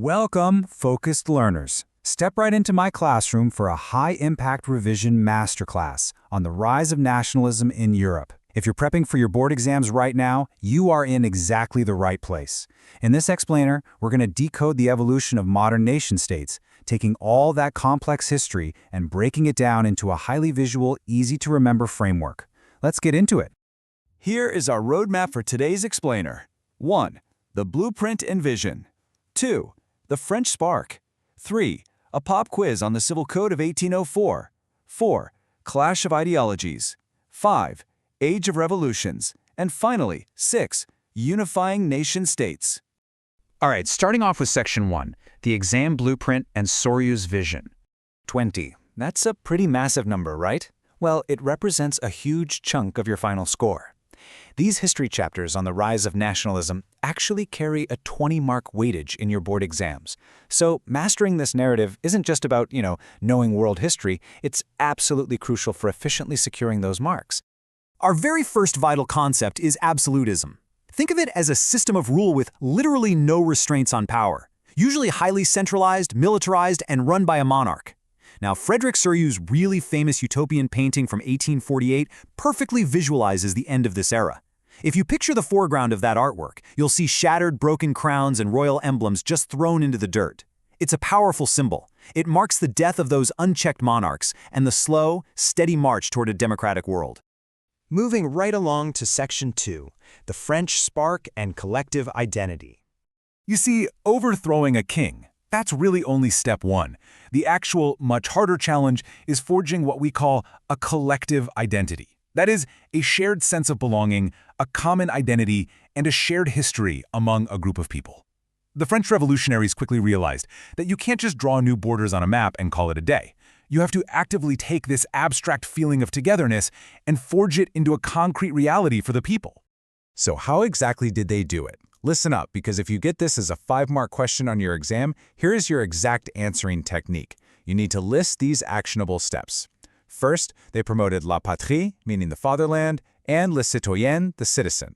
Welcome, focused learners. Step right into my classroom for a high-impact revision masterclass on the rise of nationalism in Europe. If you're prepping for your board exams right now, you are in exactly the right place. In this explainer, we're going to decode the evolution of modern nation-states, taking all that complex history and breaking it down into a highly visual, easy-to-remember framework. Let's get into it. Here is our roadmap for today's explainer. 1. The blueprint and vision. 2. The French spark. 3. A pop quiz on the Civil Code of 1804. 4. Clash of ideologies. 5. Age of revolutions. And finally, 6. Unifying nation-states. All right, starting off with Section 1, the exam blueprint and Soryu's vision. 20. That's a pretty massive number, right? Well, it represents a huge chunk of your final score. These history chapters on the rise of nationalism actually carry a 20-mark weightage in your board exams. So mastering this narrative isn't just about, knowing world history, it's absolutely crucial for efficiently securing those marks. Our very first vital concept is absolutism. Think of it as a system of rule with literally no restraints on power, usually highly centralized, militarized, and run by a monarch. Now, Frederick Soryu's really famous utopian painting from 1848 perfectly visualizes the end of this era. If you picture the foreground of that artwork, you'll see shattered, broken crowns and royal emblems just thrown into the dirt. It's a powerful symbol. It marks the death of those unchecked monarchs and the slow, steady march toward a democratic world. Moving right along to Section 2, the French spark and collective identity. You see, overthrowing a king, that's really only step 1. The actual, much harder challenge is forging what we call a collective identity. That is, a shared sense of belonging, a common identity, and a shared history among a group of people. The French revolutionaries quickly realized that you can't just draw new borders on a map and call it a day. You have to actively take this abstract feeling of togetherness and forge it into a concrete reality for the people. So how exactly did they do it? Listen up, because if you get this as a 5-mark question on your exam, here is your exact answering technique. You need to list these actionable steps. First, they promoted la patrie, meaning the fatherland, and le citoyen, the citizen.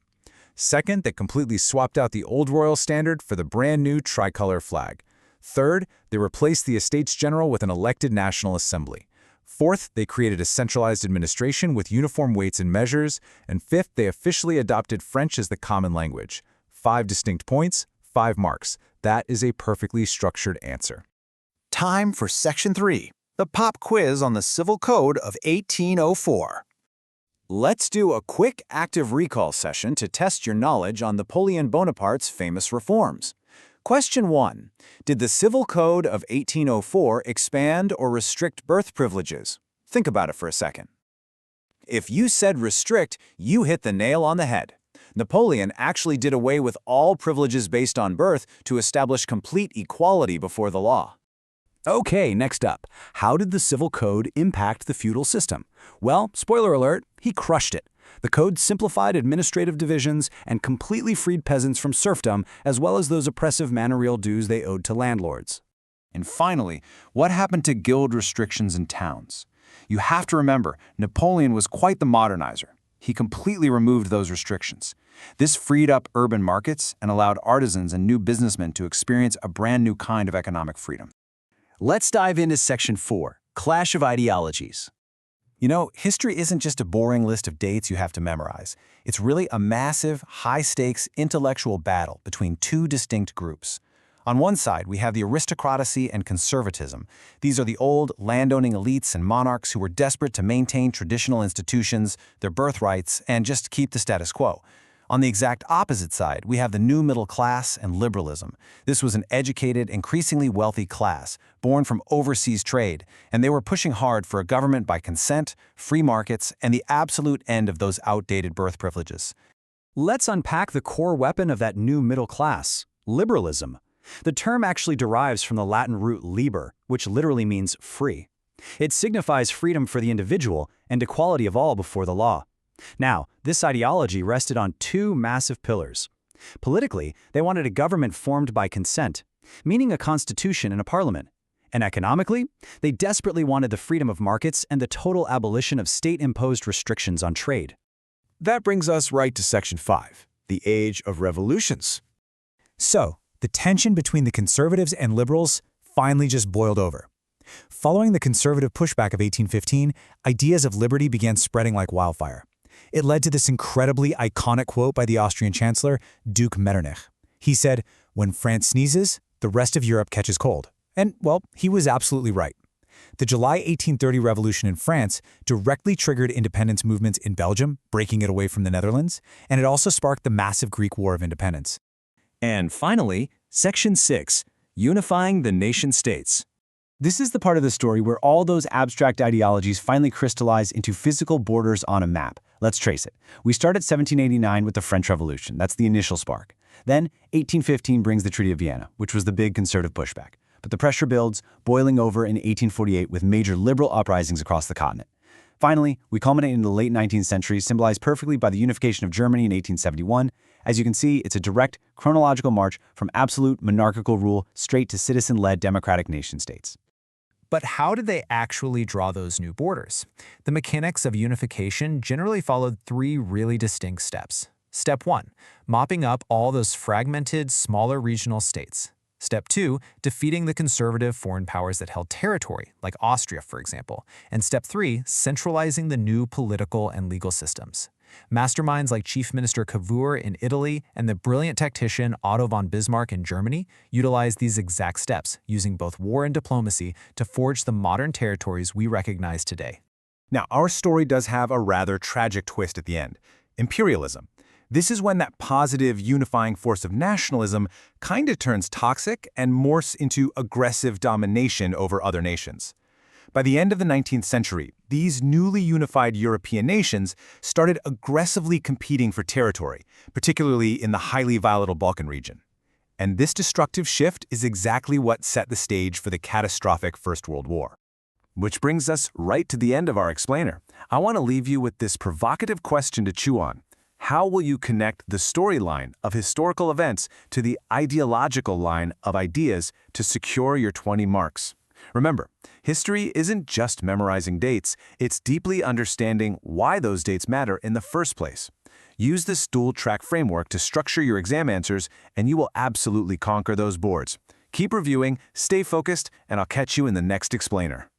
Second, they completely swapped out the old royal standard for the brand new tricolor flag. Third, they replaced the Estates General with an elected National Assembly. Fourth, they created a centralized administration with uniform weights and measures. And fifth, they officially adopted French as the common language. 5 distinct points, 5 marks. That is a perfectly structured answer. Time for Section 3, the pop quiz on the Civil Code of 1804. Let's do a quick active recall session to test your knowledge on Napoleon Bonaparte's famous reforms. Question 1. Did the Civil Code of 1804 expand or restrict birth privileges? Think about it for a second. If you said restrict, you hit the nail on the head. Napoleon actually did away with all privileges based on birth to establish complete equality before the law. Okay, next up. How did the Civil Code impact the feudal system? Well, spoiler alert, he crushed it. The code simplified administrative divisions and completely freed peasants from serfdom, as well as those oppressive manorial dues they owed to landlords. And finally, what happened to guild restrictions in towns? You have to remember, Napoleon was quite the modernizer. He completely removed those restrictions. This freed up urban markets and allowed artisans and new businessmen to experience a brand new kind of economic freedom. Let's dive into Section 4, Clash of Ideologies. History isn't just a boring list of dates you have to memorize. It's really a massive, high-stakes intellectual battle between two distinct groups. On one side, we have the aristocracy and conservatism. These are the old, landowning elites and monarchs who were desperate to maintain traditional institutions, their birthrights, and just keep the status quo. On the exact opposite side, we have the new middle class and liberalism. This was an educated, increasingly wealthy class, born from overseas trade, and they were pushing hard for a government by consent, free markets, and the absolute end of those outdated birth privileges. Let's unpack the core weapon of that new middle class, liberalism. The term actually derives from the Latin root liber, which literally means free. It signifies freedom for the individual and equality of all before the law. Now, this ideology rested on 2 massive pillars. Politically, they wanted a government formed by consent, meaning a constitution and a parliament. And economically, they desperately wanted the freedom of markets and the total abolition of state-imposed restrictions on trade. That brings us right to Section 5, the Age of Revolutions. So, The tension between the conservatives and liberals finally just boiled over. Following the conservative pushback of 1815, ideas of liberty began spreading like wildfire. It led to this incredibly iconic quote by the Austrian Chancellor, Duke Metternich. He said, "When France sneezes, the rest of Europe catches cold." And, well, he was absolutely right. The July 1830 revolution in France directly triggered independence movements in Belgium, breaking it away from the Netherlands, and it also sparked the massive Greek War of Independence. And finally, Section 6, Unifying the Nation-States. This is the part of the story where all those abstract ideologies finally crystallize into physical borders on a map. Let's trace it. We start at 1789 with the French Revolution. That's the initial spark. Then, 1815 brings the Treaty of Vienna, which was the big conservative pushback. But the pressure builds, boiling over in 1848 with major liberal uprisings across the continent. Finally, we culminate in the late 19th century, symbolized perfectly by the unification of Germany in 1871. As you can see, it's a direct, chronological march from absolute monarchical rule straight to citizen-led democratic nation-states. But how did they actually draw those new borders? The mechanics of unification generally followed three really distinct steps. Step 1, mopping up all those fragmented, smaller regional states. Step 2, defeating the conservative foreign powers that held territory, like Austria, for example. And Step 3, centralizing the new political and legal systems. Masterminds like Chief Minister Cavour in Italy and the brilliant tactician Otto von Bismarck in Germany utilized these exact steps, using both war and diplomacy to forge the modern territories we recognize today. Now, our story does have a rather tragic twist at the end: imperialism. This is when that positive, unifying force of nationalism kind of turns toxic and morphs into aggressive domination over other nations. By the end of the 19th century, these newly unified European nations started aggressively competing for territory, particularly in the highly volatile Balkan region. And this destructive shift is exactly what set the stage for the catastrophic First World War. Which brings us right to the end of our explainer. I want to leave you with this provocative question to chew on. How will you connect the storyline of historical events to the ideological line of ideas to secure your 20 marks? Remember, history isn't just memorizing dates, it's deeply understanding why those dates matter in the first place. Use this dual-track framework to structure your exam answers, and you will absolutely conquer those boards. Keep reviewing, stay focused, and I'll catch you in the next explainer.